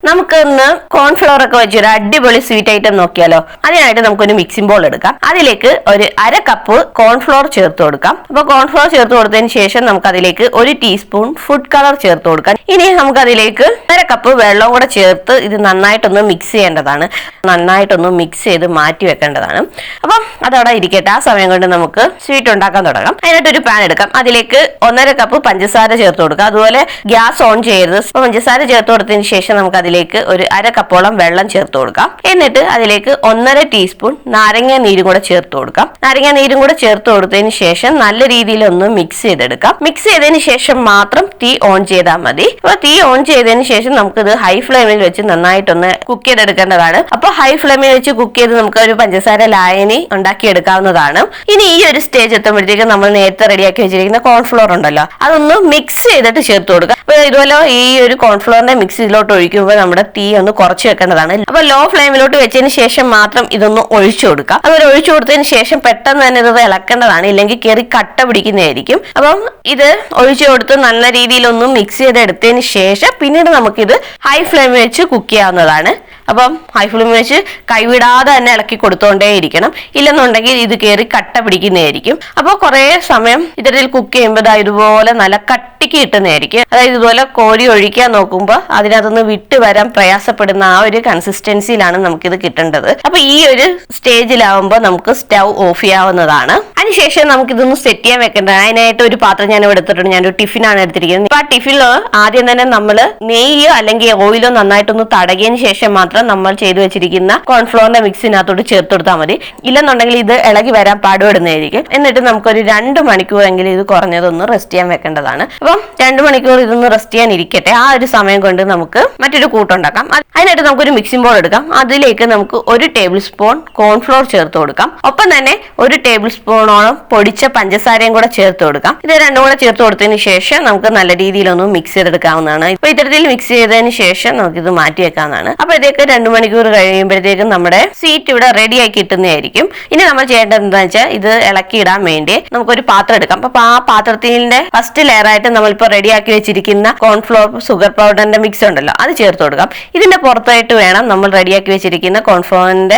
നമുക്കൊന്ന് കോൺഫ്ലവർ ഒക്കെ വെച്ചൊരു അടിപൊളി സ്വീറ്റ് ഐറ്റം നോക്കിയാലോ. അതിനായിട്ട് നമുക്കൊരു മിക്സിംഗ് ബോൾ എടുക്കാം. അതിലേക്ക് ഒരു 1/2 കപ്പ് കോൺഫ്ലവർ ചേർത്ത് കൊടുക്കാം. അപ്പൊ കോൺഫ്ലവർ ചേർത്ത് കൊടുത്തതിന് ശേഷം നമുക്ക് അതിലേക്ക് 1 ടീസ്പൂൺ ഫുഡ് കളർ ചേർത്ത് കൊടുക്കാം. ഇനി നമുക്ക് അതിലേക്ക് 1/2 കപ്പ് വെള്ളം കൂടെ ചേർത്ത് ഇത് നന്നായിട്ടൊന്ന് മിക്സ് ചെയ്യേണ്ടതാണ്. നന്നായിട്ടൊന്ന് മിക്സ് ചെയ്ത് മാറ്റി വെക്കേണ്ടതാണ്. അപ്പം അതവിടെ ഇരിക്കട്ടെ. ആ സമയം കൊണ്ട് നമുക്ക് സ്വീറ്റ് ഉണ്ടാക്കാൻ തുടങ്ങാം. അതിനായിട്ട് ഒരു പാൻ എടുക്കാം. അതിലേക്ക് 1/2 കപ്പ് പഞ്ചസാര ചേർത്ത് കൊടുക്കാം. അതുപോലെ ഗ്യാസ് ഓൺ ചെയ്യരുത്. പഞ്ചസാര ചേർത്ത് കൊടുത്തതിന് ശേഷം നമുക്ക് അതിലേക്ക് ഒരു 1/2 കപ്പോളം വെള്ളം ചേർത്ത് കൊടുക്കാം. എന്നിട്ട് അതിലേക്ക് 1/2 ടീസ്പൂൺ നാരങ്ങ നീരും കൂടെ ചേർത്ത് കൊടുക്കാം. നാരങ്ങ നീരും കൂടെ ചേർത്ത് കൊടുത്തതിന് ശേഷം നല്ല രീതിയിൽ ഒന്ന് മിക്സ് ചെയ്തെടുക്കാം. മിക്സ് ചെയ്തതിന് ശേഷം മാത്രം തീ ഓൺ ചെയ്താൽ മതി. അപ്പൊ തീ ഓൺ ചെയ്തതിന് ശേഷം നമുക്കിത് ഹൈ ഫ്ലെയിമിൽ വെച്ച് നന്നായിട്ടൊന്ന് കുക്ക് ചെയ്തെടുക്കേണ്ടതാണ്. അപ്പൊ ഹൈ ഫ്ലെയിമിൽ വെച്ച് കുക്ക് ചെയ്ത് നമുക്ക് ഒരു പഞ്ചസാര ലായനി ഉണ്ടാക്കി എടുക്കാവുന്നതാണ്. ഇനി ഈ ഒരു സ്റ്റേജ് എത്തുമ്പോഴത്തേക്ക് നമ്മൾ നേരത്തെ റെഡിയാക്കി വെച്ചിരിക്കുന്ന കോൺഫ്ലോർ ഉണ്ടല്ലോ, അതൊന്ന് മിക്സ് ചെയ്തിട്ട് ചേർത്ത് കൊടുക്കുക. അപ്പൊ ഇതുപോലെ ഈ ഒരു കോൺഫ്ലോറിന്റെ മിക്സ് ഇതിലോട്ട് ഒഴിക്കുമ്പോൾ നമ്മുടെ തീ ഒന്ന് കുറച്ച് വെക്കേണ്ടതാണ്. അപ്പൊ ലോ ഫ്ലെയിമിലോട്ട് വെച്ചതിന് ശേഷം മാത്രം ഇതൊന്ന് ഒഴിച്ചു കൊടുക്കാം. അതുപോലെ ഒഴിച്ചു കൊടുത്തതിന് ശേഷം പെട്ടെന്ന് തന്നെ ഇത് ഇളക്കേണ്ടതാണ്, ഇല്ലെങ്കിൽ കയറി കട്ട പിടിക്കുന്നതായിരിക്കും. അപ്പം ഇത് ഒഴിച്ചു കൊടുത്ത് നല്ല രീതിയിൽ ഒന്ന് മിക്സ് ചെയ്തെടുത്തതിന് ശേഷം പിന്നീട് നമുക്കിത് ഹൈ ഫ്ലെയിമിൽ വെച്ച് കുക്ക് ചെയ്യാവുന്നതാണ്. അപ്പം ഹൈ ഫ്ലെയിമിൽ വെച്ച് കൈവിടാതെ തന്നെ ഇളക്കി കൊടുത്തോണ്ടേ ഇരിക്കണം. ഇല്ലെന്നുണ്ടെങ്കിൽ ഇത് കയറി കട്ട പിടിക്കുന്നതായിരിക്കും. അപ്പോൾ കുറേ സമയം ഇതിൽ കുക്ക് ചെയ്യുമ്പോൾ ഇതുപോലെ നല്ല കട്ടിക്ക് കിട്ടുന്നതായിരിക്കും. അതായത് ഇതുപോലെ കോരി ഒഴിക്കാൻ നോക്കുമ്പോൾ അതിനകത്തുനിന്ന് വിട്ട് വരാൻ പ്രയാസപ്പെടുന്ന ആ ഒരു കൺസിസ്റ്റൻസിയിലാണ് നമുക്കിത് കിട്ടേണ്ടത്. അപ്പൊ ഈ ഒരു സ്റ്റേജിലാവുമ്പോൾ നമുക്ക് സ്റ്റൗ ഓഫ് ചെയ്യാവുന്നതാണ്. അതിനുശേഷം നമുക്കിതൊന്ന് സെറ്റ് ചെയ്യാൻ വെക്കേണ്ടത്. അതിനായിട്ട് ഒരു പാത്രം ഞാൻ എടുത്തിട്ടുണ്ട്. ഞാനൊരു ടിഫിനാണ് എടുത്തിരിക്കുന്നത്. അപ്പൊ ആ ടിഫിനിൽ ആദ്യം തന്നെ നമ്മൾ നെയ്യോ അല്ലെങ്കിൽ ഓയിലോ നന്നായിട്ടൊന്ന് തടകിയതിന് ശേഷം മാത്രം നമ്മൾ ചെയ്തു വെച്ചിരിക്കുന്ന കോൺഫ്ലോറിന്റെ മിക്സിനകത്തോട്ട് ചേർത്ത് കൊടുത്താൽ മതി. ഇല്ലെന്നുണ്ടെങ്കിൽ ഇത് ഇളകി വരാൻ പാടുപെടുന്നതായിരിക്കും. എന്നിട്ട് നമുക്കൊരു 2 മണിക്കൂറെങ്കിലും ഇത് കുറഞ്ഞതൊന്ന് റെസ്റ്റ് ചെയ്യാൻ വെക്കേണ്ടതാണ്. അപ്പം 2 മണിക്കൂർ ഇതൊന്ന് റെസ്റ്റ് ചെയ്യാൻ ഇരിക്കട്ടെ. ആ ഒരു സമയം കൊണ്ട് നമുക്ക് മറ്റൊരു കൂട്ടുണ്ടാക്കാം. അതിനായിട്ട് നമുക്കൊരു മിക്സിംഗ് ബോൾ എടുക്കാം. അതിലേക്ക് നമുക്ക് 1 ടേബിൾ സ്പൂൺ കോൺഫ്ലോർ ചേർത്ത് കൊടുക്കാം. ഒപ്പം തന്നെ 1 ടേബിൾ സ്പൂണോളം പൊടിച്ച പഞ്ചസാരയും കൂടെ ചേർത്ത് കൊടുക്കാം. ഇത് രണ്ടും കൂടെ ചേർത്ത് കൊടുത്തതിന് ശേഷം നമുക്ക് നല്ല രീതിയിലൊന്ന് മിക്സ് ചെയ്തെടുക്കാവുന്നതാണ്. ഇപ്പൊ ഇത്തരത്തിൽ മിക്സ് ചെയ്തതിന് ശേഷം നമുക്കിത് മാറ്റി വെക്കാവുന്നതാണ്. അപ്പൊ ഇതൊക്കെ 2 മണിക്കൂർ കഴിയുമ്പോഴത്തേക്കും നമ്മുടെ സ്വീറ്റ് ഇവിടെ റെഡി ആയി കിട്ടുന്നതായിരിക്കും. ഇനി നമ്മൾ ചെയ്യേണ്ടത് എന്താ വെച്ചാൽ ഇത് ഇളക്കി ഇടാൻ വേണ്ടി നമുക്കൊരു പാത്രം എടുക്കാം. അപ്പൊ ആ പാത്രത്തിന്റെ ഫസ്റ്റ് ലെയർ ആയിട്ട് നമ്മളിപ്പോ റെഡിയാക്കി വെച്ചിരിക്കുന്ന കോൺഫ്ലോർ ഷുഗർ പൗഡറിന്റെ മിക്സ് ഉണ്ടല്ലോ, അത് ചേർത്ത് കൊടുക്കാം. ഇതിന്റെ പുറത്തായിട്ട് വേണം നമ്മൾ റെഡിയാക്കി വെച്ചിരിക്കുന്ന കോൺഫ്ലോറിന്റെ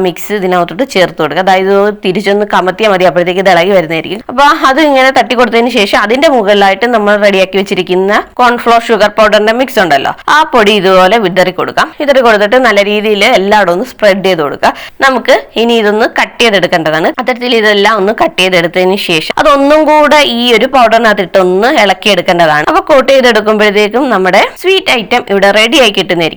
മിക്സ് ഇതിനകത്തോട്ട് ചേർത്ത് കൊടുക്കുക. അതായത് തിരിച്ചൊന്ന് കമത്തിയാൽ മതി, അപ്പോഴത്തേക്ക് ഇത് ഇളകി വരുന്നതായിരിക്കും. അപ്പൊ അത് ഇങ്ങനെ തട്ടി കൊടുത്തതിന് ശേഷം അതിന്റെ മുകളിലായിട്ട് നമ്മൾ റെഡിയാക്കി വെച്ചിരിക്കുന്ന കോൺഫ്ലോർ ഷുഗർ പൗഡറിന്റെ മിക്സ് ഉണ്ടല്ലോ, ആ പൊടി ഇതുപോലെ വിതറി കൊടുക്കാം. വിതറി കൊടുത്തിട്ട് നല്ല രീതിയിൽ എല്ലായിടും ഒന്ന് സ്പ്രെഡ് ചെയ്ത് കൊടുക്കുക. നമുക്ക് ഇനി ഇതൊന്ന് കട്ട് ചെയ്തെടുക്കേണ്ടതാണ്. അത്തരത്തിൽ ഇതെല്ലാം ഒന്ന് കട്ട് ചെയ്തെടുത്തതിന് ശേഷം അതൊന്നും കൂടെ ഈ ഒരു പൗഡറിനകത്തിട്ട് ഒന്ന് ഇളക്കി എടുക്കേണ്ടതാണ്. അപ്പൊ കോട്ട് ചെയ്തെടുക്കുമ്പോഴത്തേക്കും നമ്മുടെ സ്വീറ്റ് ഐറ്റം ഇവിടെ റെഡി ആയി കിട്ടുന്നതായിരിക്കും.